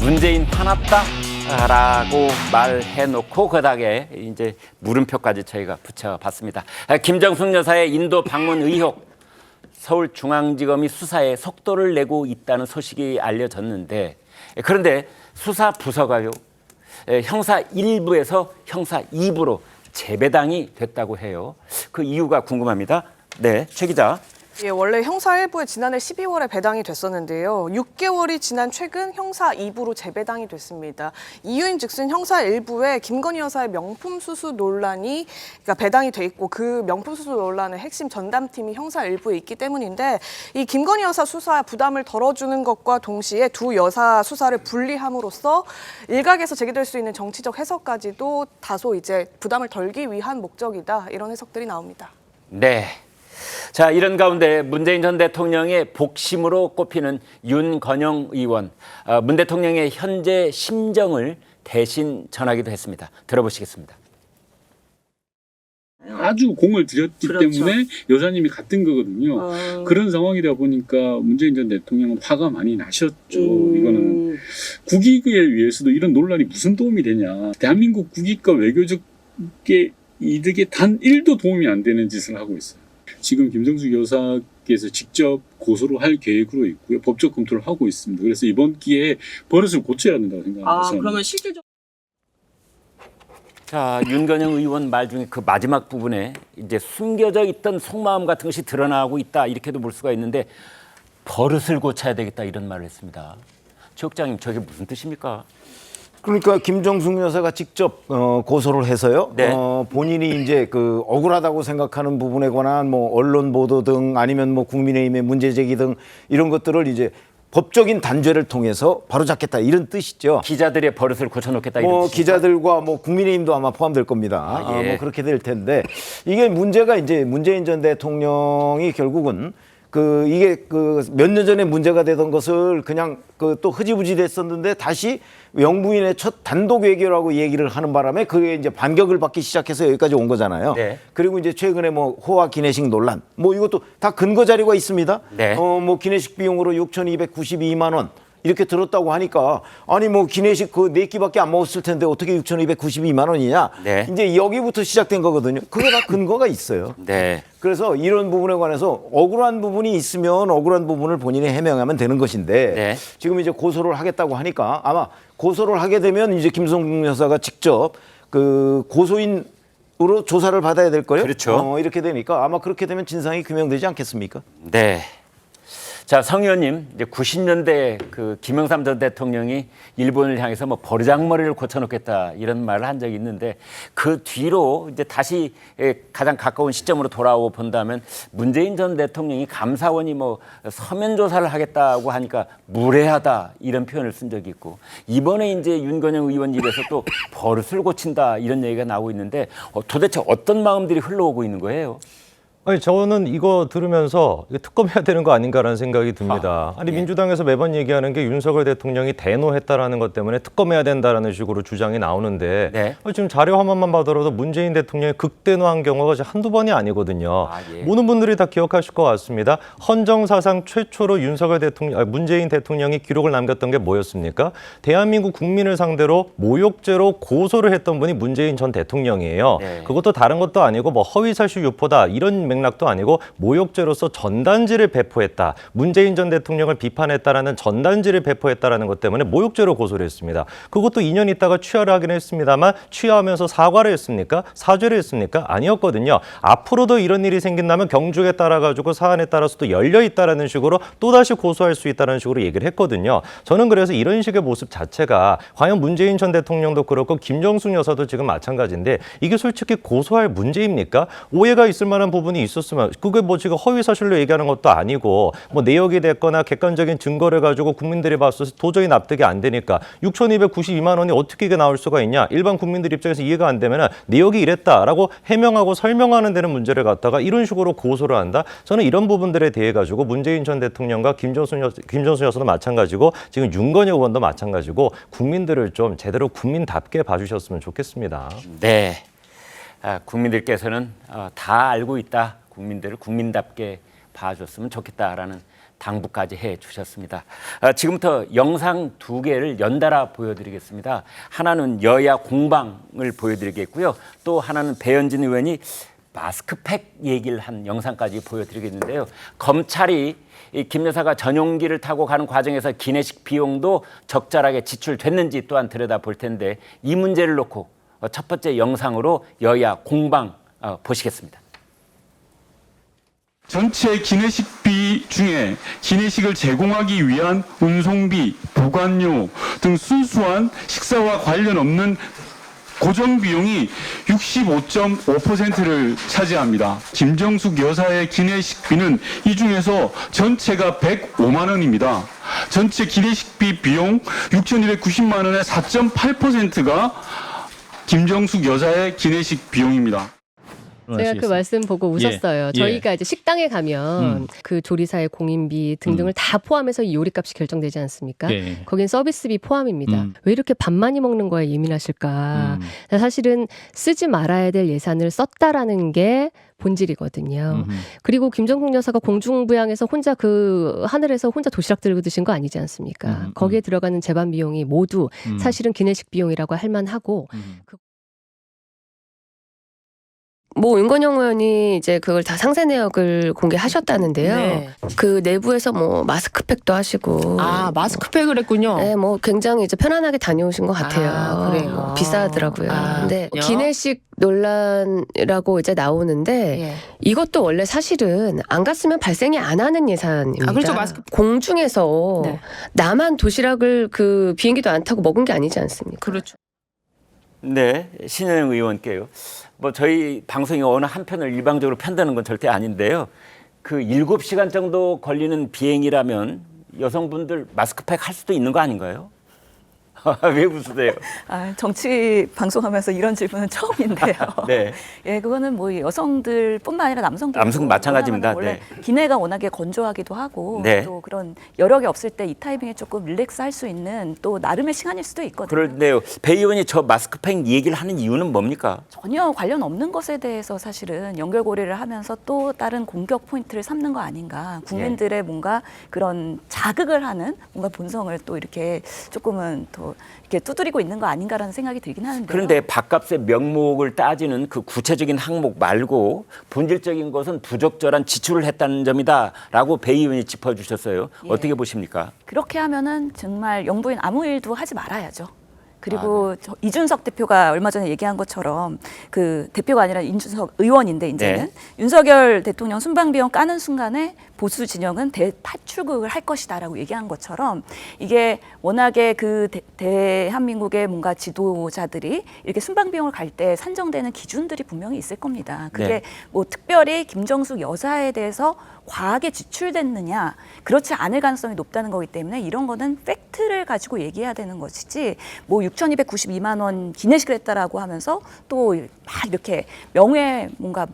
문재인 화났다라고 말해놓고 그다음에 이제 물음표까지 저희가 붙여봤습니다. 김정숙 여사의 인도 방문 의혹, 서울중앙지검이 수사에 속도를 내고 있다는 소식이 알려졌는데, 그런데 수사 부서가요, 형사 1부에서 형사 2부로 재배당이 됐다고 해요. 그 이유가 궁금합니다. 네, 최 기자. 예, 원래 형사 1부에 지난해 12월에 배당이 됐었는데요. 6개월이 지난 최근 형사 2부로 재배당이 됐습니다. 이유인즉슨 형사 1부에 김건희 여사의 명품 수수 논란이 배당이 돼 있고, 그 명품 수수 논란의 핵심 전담팀이 형사 1부에 있기 때문인데, 이 김건희 여사 수사 부담을 덜어주는 것과 동시에 두 여사 수사를 분리함으로써 일각에서 제기될 수 있는 정치적 해석까지도 다소 이제 부담을 덜기 위한 목적이다, 이런 해석들이 나옵니다. 네. 자, 이런 가운데 문재인 전 대통령의 복심으로 꼽히는 윤건영 의원, 문 대통령의 현재 심정을 대신 전하기도 했습니다. 들어보시겠습니다. 아주 공을 들였기 때문에 여사님이 같은 거거든요. 그런 상황이다 보니까 문재인 전 대통령은 화가 많이 나셨죠. 이거는 국익에 위해서도 이런 논란이 무슨 도움이 되냐. 대한민국 국익과 외교적 이득에 단 1도 도움이 안 되는 짓을 하고 있어요. 지금 김정숙 여사께서 직접 고소를 할 계획으로 있고요. 법적 검토를 하고 있습니다. 그래서 이번 기회에 버릇을 고쳐야 된다고 생각합니다. 그러면 실질적 자, 윤건영 의원 말 중에 그 마지막 부분에 이제 숨겨져 있던 속마음 같은 것이 드러나고 있다, 이렇게도 볼 수가 있는데, 버릇을 고쳐야 되겠다, 이런 말을 했습니다. 최 국장님, 저게 무슨 뜻입니까? 그러니까 김정숙 여사가 직접 고소를 해서요. 네. 본인이 이제 그 억울하다고 생각하는 부분에 관한 뭐 언론 보도 등 아니면 뭐 국민의힘의 문제 제기 등 이런 것들을 이제 법적인 단죄를 통해서 바로잡겠다, 이런 뜻이죠. 기자들의 버릇을 고쳐놓겠다, 이런 뭐 뜻입니까? 기자들과 뭐 국민의힘도 아마 포함될 겁니다. 예. 뭐 그렇게 될 텐데, 이게 문제가 이제 문재인 전 대통령이 결국은 이게 몇 년 전에 문제가 되던 것을 그냥 또 흐지부지 됐었는데 다시 영부인의 첫 단독 외교라고 얘기를 하는 바람에 그게 이제 반격을 받기 시작해서 여기까지 온 거잖아요. 네. 그리고 이제 최근에 뭐 호화 기내식 논란, 뭐 이것도 다 근거 자료가 있습니다. 네. 뭐 기내식 비용으로 6,292만 원 이렇게 들었다고 하니까, 아니 뭐 기내식 그 4끼밖에 안 먹었을 텐데 어떻게 6,292만 원이냐. 네. 이제 여기부터 시작된 거거든요. 그게 다 근거가 있어요. 네. 그래서 이런 부분에 관해서 억울한 부분이 있으면 억울한 부분을 본인이 해명하면 되는 것인데, 네. 지금 이제 고소를 하겠다고 하니까 아마 고소를 하게 되면 이제 김성중 여사가 직접 그 고소인으로 조사를 받아야 될 거예요. 그렇죠. 이렇게 되니까 아마 그렇게 되면 진상이 규명되지 않겠습니까? 네. 자, 성 의원님, 이제 90년대 그 김영삼 전 대통령이 일본을 향해서 뭐 버르장머리를 고쳐놓겠다, 이런 말을 한 적이 있는데, 그 뒤로 이제 다시 가장 가까운 시점으로 돌아오고 본다면 문재인 전 대통령이 감사원이 뭐 서면 조사를 하겠다고 하니까 무례하다, 이런 표현을 쓴 적이 있고, 이번에 이제 윤건영 의원 입에서 또 버릇을 고친다, 이런 얘기가 나오고 있는데, 도대체 어떤 마음들이 흘러오고 있는 거예요? 아니, 저는 이거 들으면서 이거 특검해야 되는 거 아닌가라는 생각이 듭니다. 아니, 예. 민주당에서 매번 얘기하는 게 윤석열 대통령이 대노했다라는 것 때문에 특검해야 된다라는 식으로 주장이 나오는데, 네. 지금 자료 화면만 봐더라도 문재인 대통령이 극대노한 경우가 한두 번이 아니거든요. 예. 모든 분들이 다 기억하실 것 같습니다. 헌정사상 최초로 문재인 대통령이 기록을 남겼던 게 뭐였습니까? 대한민국 국민을 상대로 모욕죄로 고소를 했던 분이 문재인 전 대통령이에요. 네. 그것도 다른 것도 아니고 뭐 허위사실 유포다, 이런 맥락도 아니고 모욕죄로서 전단지를 배포했다. 문재인 전 대통령을 비판했다라는 전단지를 배포했다라는 것 때문에 모욕죄로 고소를 했습니다. 그것도 2년 있다가 취하를 하긴 했습니다만, 취하하면서 사과를 했습니까? 사죄를 했습니까? 아니었거든요. 앞으로도 이런 일이 생긴다면 경중에 따라 가지고 사안에 따라서도 열려 있다라는 식으로 또다시 고소할 수 있다는 식으로 얘기를 했거든요. 저는 그래서 이런 식의 모습 자체가 과연 문재인 전 대통령도 그렇고 김정숙 여사도 지금 마찬가지인데, 이게 솔직히 고소할 문제입니까? 오해가 있을 만한 부분이 있었으면, 그게 뭐 지금 허위 사실로 얘기하는 것도 아니고 뭐 내역이 됐거나 객관적인 증거를 가지고 국민들이 봤을 때 도저히 납득이 안 되니까 6,292만 원이 어떻게 이게 나올 수가 있냐, 일반 국민들 입장에서 이해가 안 되면 내역이 이랬다라고 해명하고 설명하는 데는 문제를 갖다가 이런 식으로 고소를 한다. 저는 이런 부분들에 대해 가지고 문재인 전 대통령과 김정숙 여사도 마찬가지고 지금 윤건영 의원도 마찬가지고 국민들을 좀 제대로 국민답게 봐주셨으면 좋겠습니다. 네. 국민들께서는 다 알고 있다. 국민들을 국민답게 봐줬으면 좋겠다라는 당부까지 해 주셨습니다. 지금부터 영상 2개를 연달아 보여드리겠습니다. 하나는 여야 공방을 보여드리겠고요. 또 하나는 배현진 의원이 마스크팩 얘기를 한 영상까지 보여드리겠는데요. 검찰이 이 김 여사가 전용기를 타고 가는 과정에서 기내식 비용도 적절하게 지출됐는지 또한 들여다볼 텐데 이 문제를 놓고 첫 번째 영상으로 여야 공방 보시겠습니다. 전체 기내식비 중에 기내식을 제공하기 위한 운송비, 보관료 등 순수한 식사와 관련 없는 고정 비용이 65.5%를 차지합니다. 김정숙 여사의 기내식비는 이 중에서 전체가 105만 원입니다. 전체 기내식비 비용 6,290만 원의 4.8%가 김정숙 여사의 기내식 비용입니다. 제가 그 말씀 보고 웃었어요. 예. 저희가 이제 식당에 가면 그 조리사의 공인비 등등을 다 포함해서 이 요리값이 결정되지 않습니까? 예. 거긴 서비스비 포함입니다. 왜 이렇게 밥 많이 먹는 거에 예민하실까? 사실은 쓰지 말아야 될 예산을 썼다라는 게 본질이거든요. 그리고 김정숙 여사가 공중부양에서 혼자 그 하늘에서 혼자 도시락 들고 드신 거 아니지 않습니까? 거기에 들어가는 재반 비용이 모두 사실은 기내식 비용이라고 할 만하고 뭐 윤건영 의원이 이제 그걸 다 상세 내역을 공개하셨다는데요. 네. 그 내부에서 뭐 마스크팩도 하시고 아, 마스크팩을 했군요. 네, 뭐 굉장히 이제 편안하게 다녀오신 것 같아요. 아, 그래요? 비싸더라고요. 근데 그렇군요. 기내식 논란이라고 이제 나오는데 예. 이것도 원래 사실은 안 갔으면 발생이 안 하는 예산입니다. 아, 그렇죠. 마스크- 공중에서 네. 나만 도시락을 그 비행기도 안 타고 먹은 게 아니지 않습니까? 그렇죠. 네, 신현영 의원께요. 뭐 저희 방송이 어느 한편을 일방적으로 편드는 건 절대 아닌데요. 그 7시간 정도 걸리는 비행이라면 여성분들 마스크팩 할 수도 있는 거 아닌가요? 왜 웃으세요? 아, 정치 방송하면서 이런 질문은 처음인데요. 네. 예, 그거는 뭐 여성들뿐만 아니라 남성들 남성 마찬가지입니다. 원래 네. 기내가 워낙에 건조하기도 하고 네. 또 그런 여력이 없을 때 이 타이밍에 조금 릴렉스 할 수 있는 또 나름의 시간일 수도 있거든요. 그런데요. 배 의원이 저 마스크팩 얘기를 하는 이유는 뭡니까? 전혀 관련 없는 것에 대해서 사실은 연결고리를 하면서 또 다른 공격 포인트를 삼는 거 아닌가. 국민들의 뭔가 그런 자극을 하는 뭔가 본성을 또 이렇게 조금은 더 이렇게 두드리고 있는 거 아닌가라는 생각이 들긴 하는데요. 그런데 밥값의 명목을 따지는 그 구체적인 항목 말고 본질적인 것은 부적절한 지출을 했다는 점이다라고 배 의원이 짚어주셨어요. 예. 어떻게 보십니까? 그렇게 하면은 정말 영부인 아무 일도 하지 말아야죠. 그리고 이준석 대표가 얼마 전에 얘기한 것처럼 그 대표가 아니라 이준석 의원인데 이제는 네. 윤석열 대통령 순방비용 까는 순간에 보수 진영은 대탈출국을 할 것이다라고 얘기한 것처럼 이게 워낙에 그 대한민국의 뭔가 지도자들이 이렇게 순방비용을 갈 때 산정되는 기준들이 분명히 있을 겁니다. 그게 네. 뭐 특별히 김정숙 여사에 대해서 과하게 지출됐느냐 그렇지 않을 가능성이 높다는 거기 때문에 이런 거는 팩트를 가지고 얘기해야 되는 것이지 뭐 6,292만 원 기내식을 했다라고 하면서 또 막 이렇게 명예 뭔가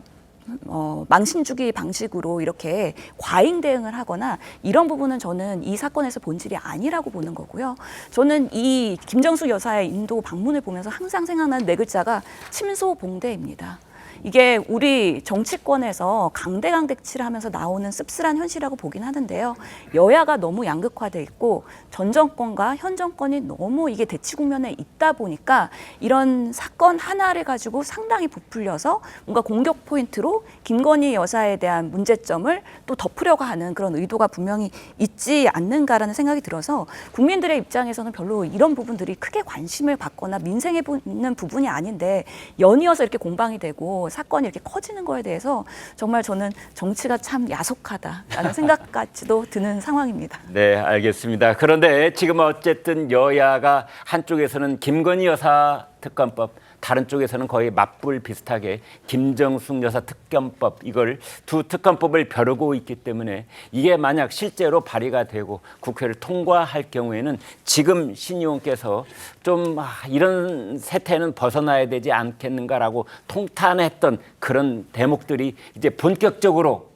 망신주기 방식으로 이렇게 과잉 대응을 하거나 이런 부분은 저는 이 사건에서 본질이 아니라고 보는 거고요. 저는 이 김정숙 여사의 인도 방문을 보면서 항상 생각나는 네 글자가 침소봉대입니다. 이게 우리 정치권에서 강대강대치를 하면서 나오는 씁쓸한 현실이라고 보긴 하는데요. 여야가 너무 양극화돼 있고 전 정권과 현 정권이 너무 이게 대치 국면에 있다 보니까 이런 사건 하나를 가지고 상당히 부풀려서 뭔가 공격 포인트로 김건희 여사에 대한 문제점을 또 덮으려고 하는 그런 의도가 분명히 있지 않는가라는 생각이 들어서 국민들의 입장에서는 별로 이런 부분들이 크게 관심을 받거나 민생에 붙는 부분이 아닌데 연이어서 이렇게 공방이 되고 사건이 이렇게 커지는 거에 대해서 정말 저는 정치가 참 야속하다라는 생각까지도 드는 상황입니다. 네, 알겠습니다. 그런데 지금 어쨌든 여야가 한쪽에서는 김건희 여사 특검법, 다른 쪽에서는 거의 맞불 비슷하게 김정숙 여사 특검법, 이걸 두 특검법을 벼르고 있기 때문에 이게 만약 실제로 발의가 되고 국회를 통과할 경우에는 지금 신 의원께서 좀 이런 세태는 벗어나야 되지 않겠는가라고 통탄했던 그런 대목들이 이제 본격적으로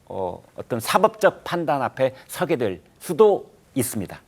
어떤 사법적 판단 앞에 서게 될 수도 있습니다.